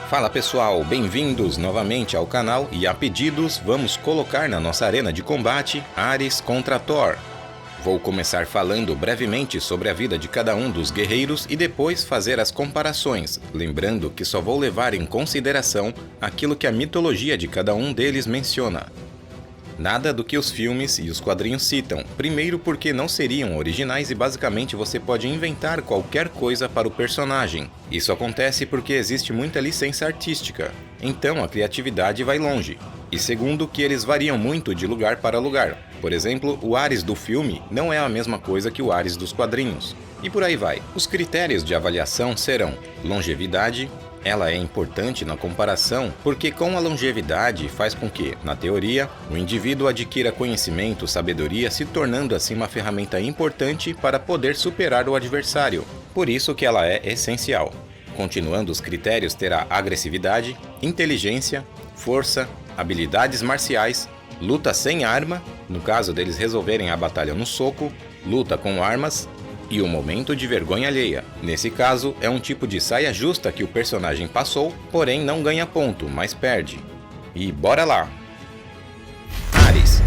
Fala pessoal, bem-vindos novamente ao canal e a pedidos vamos colocar na nossa arena de combate Ares contra Thor. Vou começar falando brevemente sobre a vida de cada um dos guerreiros e depois fazer as comparações, lembrando que só vou levar em consideração aquilo que a mitologia de cada um deles menciona. Nada do que os filmes e os quadrinhos citam, primeiro porque não seriam originais e basicamente você pode inventar qualquer coisa para o personagem. Isso acontece porque existe muita licença artística, então a criatividade vai longe. E segundo que eles variam muito de lugar para lugar. Por exemplo, o Ares do filme não é a mesma coisa que o Ares dos quadrinhos. E por aí vai. Os critérios de avaliação serão longevidade. Ela é importante na comparação porque com a longevidade faz com que, na teoria, o indivíduo adquira conhecimento, sabedoria, se tornando assim uma ferramenta importante para poder superar o adversário. Por isso que ela é essencial. Continuando os critérios, terá agressividade, inteligência, força, habilidades marciais, luta sem arma, no caso deles resolverem a batalha no soco, luta com armas, e o momento de vergonha alheia. Nesse caso, é um tipo de saia justa que o personagem passou, porém não ganha ponto, mas perde. E bora lá! Ares.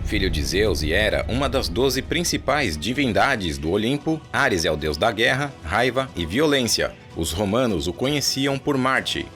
Filho de Zeus e Hera, uma das 12 principais divindades do Olimpo, Ares é o deus da guerra, raiva e violência. Os romanos o conheciam por Marte.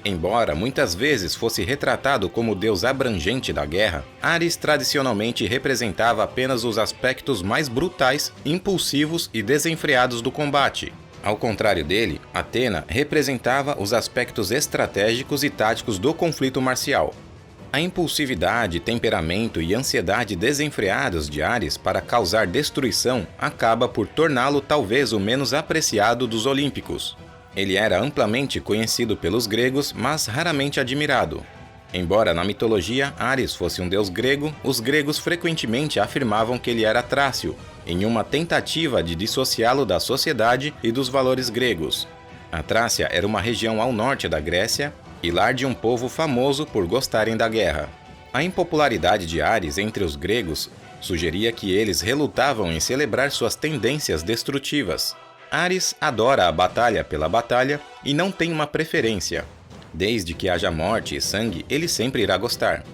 Embora muitas vezes fosse retratado como o deus abrangente da guerra, Ares tradicionalmente representava apenas os aspectos mais brutais, impulsivos e desenfreados do combate. Ao contrário dele, Atena representava os aspectos estratégicos e táticos do conflito marcial. A impulsividade, temperamento e ansiedade desenfreados de Ares para causar destruição acaba por torná-lo talvez o menos apreciado dos olímpicos. Ele era amplamente conhecido pelos gregos, mas raramente admirado. Embora na mitologia Ares fosse um deus grego, os gregos frequentemente afirmavam que ele era trácio, em uma tentativa de dissociá-lo da sociedade e dos valores gregos. A Trácia era uma região ao norte da Grécia e lar de um povo famoso por gostarem da guerra. A impopularidade de Ares entre os gregos sugeria que eles relutavam em celebrar suas tendências destrutivas. Ares adora a batalha pela batalha e não tem uma preferência. Desde que haja morte e sangue, ele sempre irá gostar.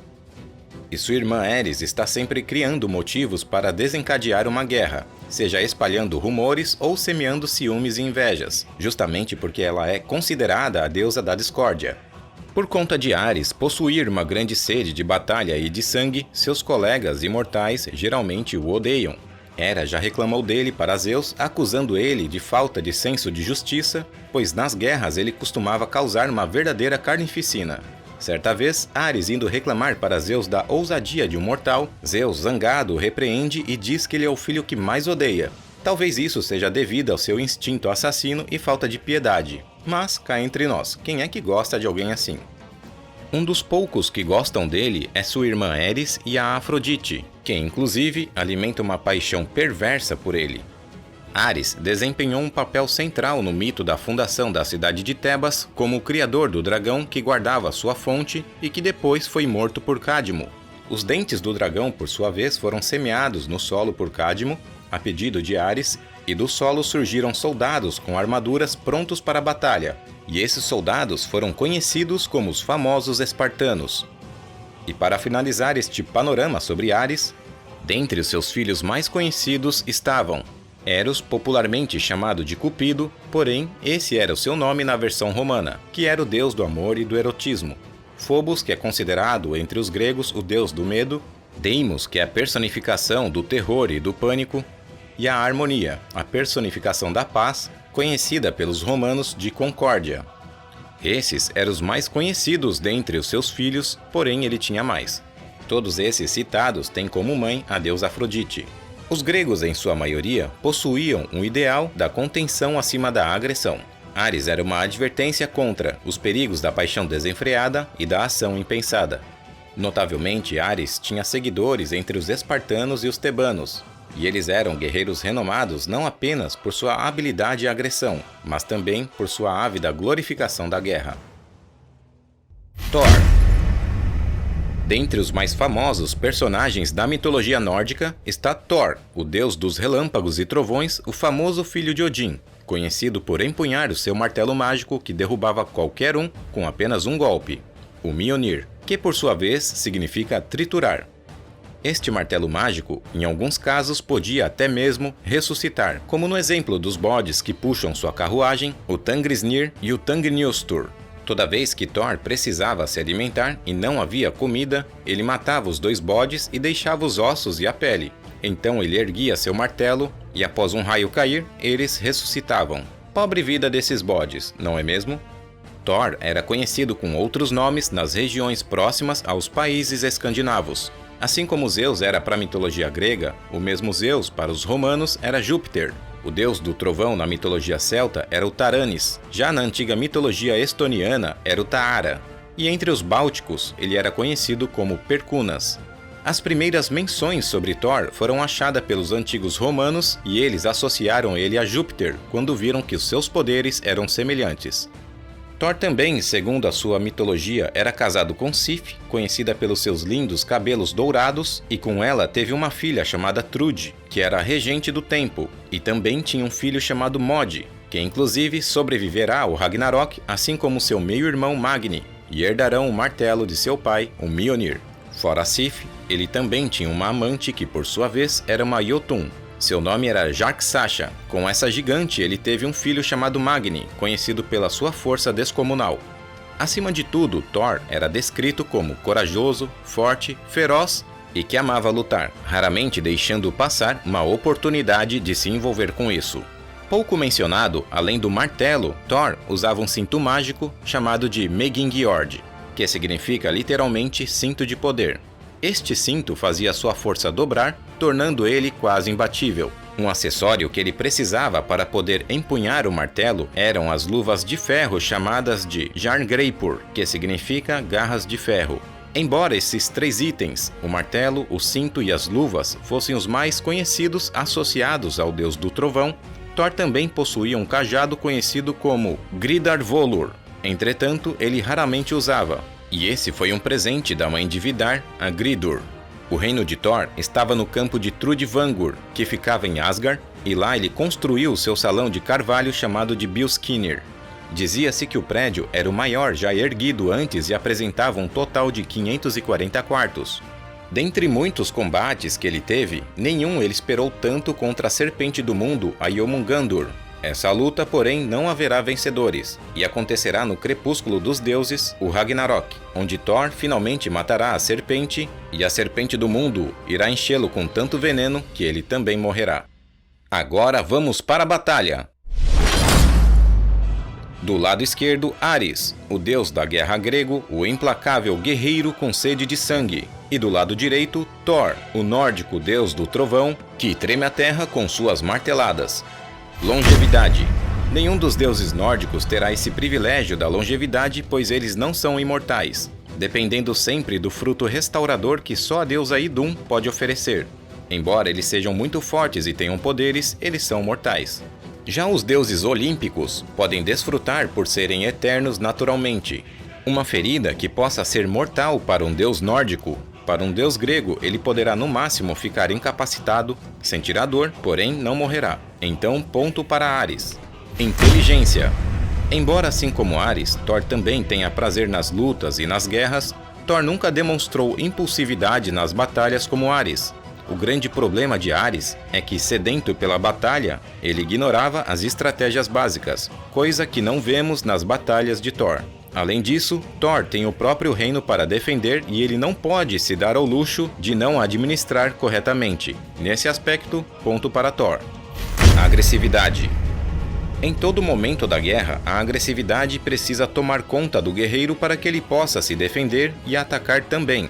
E sua irmã Eris está sempre criando motivos para desencadear uma guerra, seja espalhando rumores ou semeando ciúmes e invejas, justamente porque ela é considerada a deusa da discórdia. Por conta de Ares possuir uma grande sede de batalha e de sangue, seus colegas imortais geralmente o odeiam. Hera já reclamou dele para Zeus, acusando ele de falta de senso de justiça, pois nas guerras ele costumava causar uma verdadeira carnificina. Certa vez, Ares indo reclamar para Zeus da ousadia de um mortal, Zeus, zangado, o repreende e diz que ele é o filho que mais odeia. Talvez isso seja devido ao seu instinto assassino e falta de piedade. Mas, cá entre nós, quem é que gosta de alguém assim? Um dos poucos que gostam dele é sua irmã Eris e a Afrodite, que inclusive alimenta uma paixão perversa por ele. Ares desempenhou um papel central no mito da fundação da cidade de Tebas como o criador do dragão que guardava sua fonte e que depois foi morto por Cadmo. Os dentes do dragão, por sua vez, foram semeados no solo por Cadmo, a pedido de Ares, e do solo surgiram soldados com armaduras prontos para a batalha, e esses soldados foram conhecidos como os famosos espartanos. E para finalizar este panorama sobre Ares, dentre os seus filhos mais conhecidos estavam Eros, popularmente chamado de Cupido, porém esse era o seu nome na versão romana, que era o deus do amor e do erotismo. Phobos, que é considerado entre os gregos o deus do medo, Deimos, que é a personificação do terror e do pânico, e a Harmonia, a personificação da paz, conhecida pelos romanos de Concórdia. Esses eram os mais conhecidos dentre os seus filhos, porém ele tinha mais. Todos esses citados têm como mãe a deusa Afrodite. Os gregos, em sua maioria, possuíam um ideal da contenção acima da agressão. Ares era uma advertência contra os perigos da paixão desenfreada e da ação impensada. Notavelmente, Ares tinha seguidores entre os espartanos e os tebanos, e eles eram guerreiros renomados não apenas por sua habilidade e agressão, mas também por sua ávida glorificação da guerra. Thor. Dentre os mais famosos personagens da mitologia nórdica está Thor, o deus dos relâmpagos e trovões, o famoso filho de Odin, conhecido por empunhar o seu martelo mágico que derrubava qualquer um com apenas um golpe, o Mjolnir, que por sua vez significa triturar. Este martelo mágico, em alguns casos, podia até mesmo ressuscitar, como no exemplo dos bodes que puxam sua carruagem, o Tangrisnir e o Tangnjostur. Toda vez que Thor precisava se alimentar e não havia comida, ele matava os 2 bodes e deixava os ossos e a pele. Então ele erguia seu martelo e, após um raio cair, eles ressuscitavam. Pobre vida desses bodes, não é mesmo? Thor era conhecido com outros nomes nas regiões próximas aos países escandinavos. Assim como Zeus era para a mitologia grega, o mesmo Zeus para os romanos era Júpiter. O deus do trovão na mitologia celta era o Taranis, já na antiga mitologia estoniana era o Taara, e entre os bálticos ele era conhecido como Perkunas. As primeiras menções sobre Thor foram achadas pelos antigos romanos e eles associaram ele a Júpiter quando viram que os seus poderes eram semelhantes. Thor também, segundo a sua mitologia, era casado com Sif, conhecida pelos seus lindos cabelos dourados, e com ela teve uma filha chamada Trude, que era a regente do tempo, e também tinha um filho chamado Mod, que inclusive sobreviverá ao Ragnarok, assim como seu meio-irmão Magni, e herdarão o martelo de seu pai, o Mjolnir. Fora Sif, ele também tinha uma amante que, por sua vez, era uma Jotun. Seu nome era Jarksasha. Com essa gigante, ele teve um filho chamado Magni, conhecido pela sua força descomunal. Acima de tudo, Thor era descrito como corajoso, forte, feroz e que amava lutar, raramente deixando passar uma oportunidade de se envolver com isso. Pouco mencionado, além do martelo, Thor usava um cinto mágico chamado de Megingjord, que significa literalmente cinto de poder. Este cinto fazia sua força dobrar, tornando ele quase imbatível. Um acessório que ele precisava para poder empunhar o martelo eram as luvas de ferro chamadas de Jarngreipur, que significa garras de ferro. Embora esses 3 itens, o martelo, o cinto e as luvas, fossem os mais conhecidos associados ao deus do trovão, Thor também possuía um cajado conhecido como Gridarvolur. Entretanto, ele raramente usava. E esse foi um presente da mãe de Vidar, a Gridur. O reino de Thor estava no campo de Trudvangur, que ficava em Asgard, e lá ele construiu seu salão de carvalho chamado de Bilskirnir. Dizia-se que o prédio era o maior já erguido antes e apresentava um total de 540 quartos. Dentre muitos combates que ele teve, nenhum ele esperou tanto contra a serpente do mundo, a Jormungandr. Essa luta, porém, não haverá vencedores, e acontecerá no crepúsculo dos deuses, o Ragnarok, onde Thor finalmente matará a serpente, e a serpente do mundo irá enchê-lo com tanto veneno que ele também morrerá. Agora vamos para a batalha! Do lado esquerdo, Ares, o deus da guerra grego, o implacável guerreiro com sede de sangue. E do lado direito, Thor, o nórdico deus do trovão, que treme a terra com suas marteladas. Longevidade. Nenhum dos deuses nórdicos terá esse privilégio da longevidade, pois eles não são imortais, dependendo sempre do fruto restaurador que só a deusa Idun pode oferecer. Embora eles sejam muito fortes e tenham poderes, eles são mortais. Já os deuses olímpicos podem desfrutar por serem eternos naturalmente. Uma ferida que possa ser mortal para um deus nórdico, para um deus grego, ele poderá no máximo ficar incapacitado, sentir a dor, porém não morrerá. Então, ponto para Ares. Inteligência. Embora assim como Ares, Thor também tenha prazer nas lutas e nas guerras, Thor nunca demonstrou impulsividade nas batalhas como Ares. O grande problema de Ares é que, sedento pela batalha, ele ignorava as estratégias básicas, coisa que não vemos nas batalhas de Thor. Além disso, Thor tem o próprio reino para defender e ele não pode se dar ao luxo de não administrar corretamente. Nesse aspecto, ponto para Thor. Agressividade. Em todo momento da guerra, a agressividade precisa tomar conta do guerreiro para que ele possa se defender e atacar também.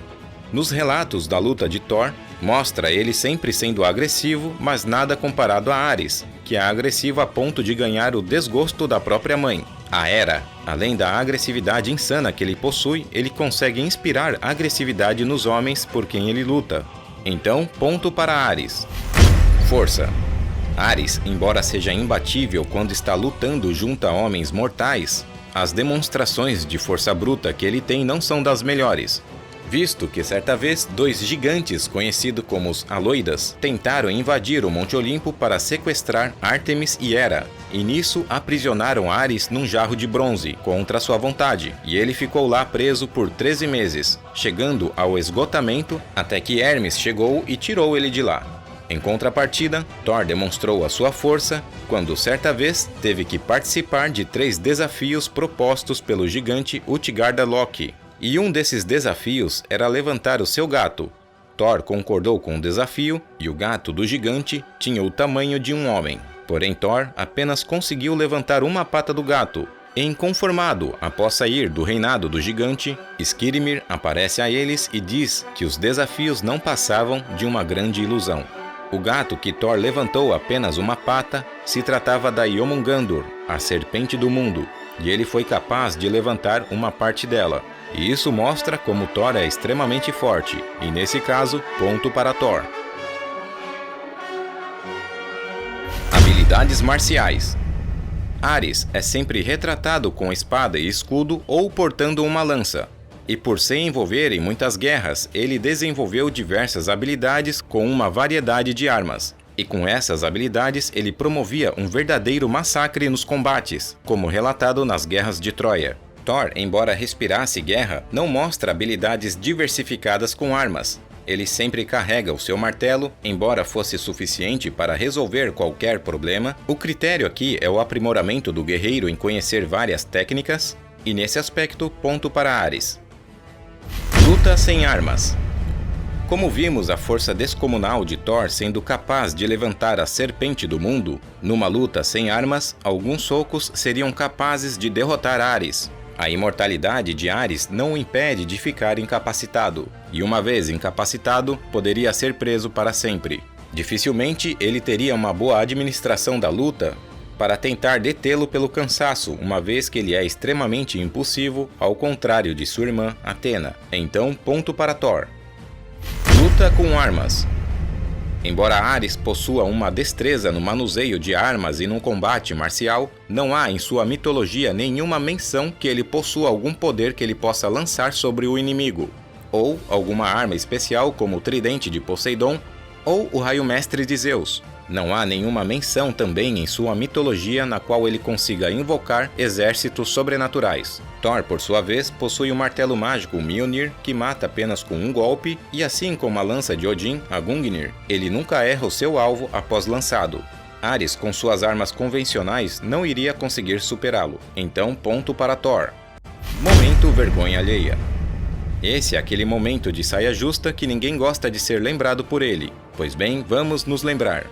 Nos relatos da luta de Thor, mostra ele sempre sendo agressivo, mas nada comparado a Ares, que é agressivo a ponto de ganhar o desgosto da própria mãe, a Hera. Além da agressividade insana que ele possui, ele consegue inspirar agressividade nos homens por quem ele luta. Então, ponto para Ares. Força. Ares, embora seja imbatível quando está lutando junto a homens mortais, as demonstrações de força bruta que ele tem não são das melhores. visto que certa vez 2 gigantes, conhecidos como os Aloidas, tentaram invadir o Monte Olimpo para sequestrar Ártemis e Hera, e nisso aprisionaram Ares num jarro de bronze, contra sua vontade, e ele ficou lá preso por 13 meses, chegando ao esgotamento até que Hermes chegou e tirou ele de lá. Em contrapartida, Thor demonstrou a sua força quando certa vez teve que participar de 3 desafios propostos pelo gigante Utgarda-Loki. E um desses desafios era levantar o seu gato. Thor concordou com o desafio e o gato do gigante tinha o tamanho de um homem. Porém, Thor apenas conseguiu levantar uma pata do gato. Inconformado após sair do reinado do gigante, Skirmir aparece a eles e diz que os desafios não passavam de uma grande ilusão. O gato que Thor levantou apenas uma pata se tratava da Jormungandr, a serpente do mundo, e ele foi capaz de levantar uma parte dela. E isso mostra como Thor é extremamente forte, e nesse caso, ponto para Thor. Habilidades marciais. Ares é sempre retratado com espada e escudo ou portando uma lança. E por se envolver em muitas guerras, ele desenvolveu diversas habilidades com uma variedade de armas. E com essas habilidades ele promovia um verdadeiro massacre nos combates, como relatado nas guerras de Troia. Thor, embora respirasse guerra, não mostra habilidades diversificadas com armas. Ele sempre carrega o seu martelo, embora fosse suficiente para resolver qualquer problema. O critério aqui é o aprimoramento do guerreiro em conhecer várias técnicas, e nesse aspecto, ponto para Ares. Luta sem armas. Como vimos a força descomunal de Thor sendo capaz de levantar a serpente do mundo, numa luta sem armas, alguns socos seriam capazes de derrotar Ares. A imortalidade de Ares não o impede de ficar incapacitado, e uma vez incapacitado, poderia ser preso para sempre. Dificilmente ele teria uma boa administração da luta para tentar detê-lo pelo cansaço, uma vez que ele é extremamente impulsivo, ao contrário de sua irmã, Atena. Então, ponto para Thor. Luta com armas. Embora Ares possua uma destreza no manuseio de armas e no combate marcial, não há em sua mitologia nenhuma menção que ele possua algum poder que ele possa lançar sobre o inimigo, ou alguma arma especial como o tridente de Poseidon ou o raio mestre de Zeus. Não há nenhuma menção também em sua mitologia na qual ele consiga invocar exércitos sobrenaturais. Thor, por sua vez, possui o martelo mágico Mjolnir, que mata apenas com um golpe, e assim como a lança de Odin, a Gungnir, ele nunca erra o seu alvo após lançado. Ares, com suas armas convencionais, não iria conseguir superá-lo. Então, ponto para Thor. Momento vergonha alheia. Esse é aquele momento de saia justa que ninguém gosta de ser lembrado por ele. Pois bem, vamos nos lembrar.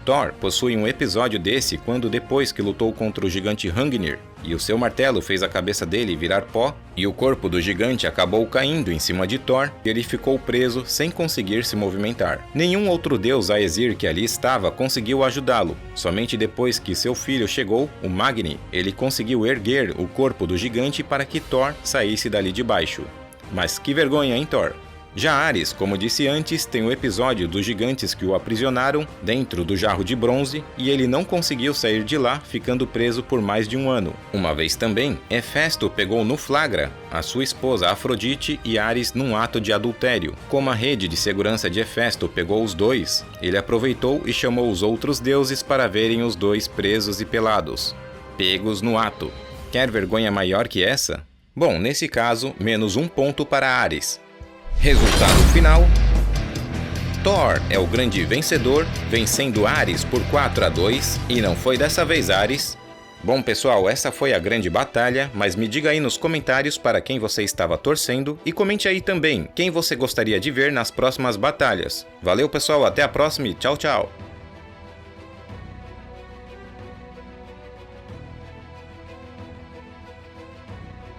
Thor possui um episódio desse quando, depois que lutou contra o gigante Hrungnir, e o seu martelo fez a cabeça dele virar pó, e o corpo do gigante acabou caindo em cima de Thor, e ele ficou preso sem conseguir se movimentar. Nenhum outro deus Aesir que ali estava conseguiu ajudá-lo. Somente depois que seu filho chegou, o Magni, ele conseguiu erguer o corpo do gigante para que Thor saísse dali de baixo. Mas que vergonha, hein, Thor? Já Ares, como disse antes, tem o episódio dos gigantes que o aprisionaram dentro do jarro de bronze e ele não conseguiu sair de lá, ficando preso por mais de um ano. Uma vez também, Hefesto pegou no flagra a sua esposa Afrodite e Ares num ato de adultério. Como a rede de segurança de Hefesto pegou os dois, ele aproveitou e chamou os outros deuses para verem os dois presos e pelados, pegos no ato. Quer vergonha maior que essa? Bom, nesse caso, menos um ponto para Ares. Resultado final: Thor é o grande vencedor, vencendo Ares por 4-2, e não foi dessa vez Ares. Bom pessoal, essa foi a grande batalha, mas me diga aí nos comentários para quem você estava torcendo e comente aí também quem você gostaria de ver nas próximas batalhas. Valeu pessoal, até a próxima e tchau tchau!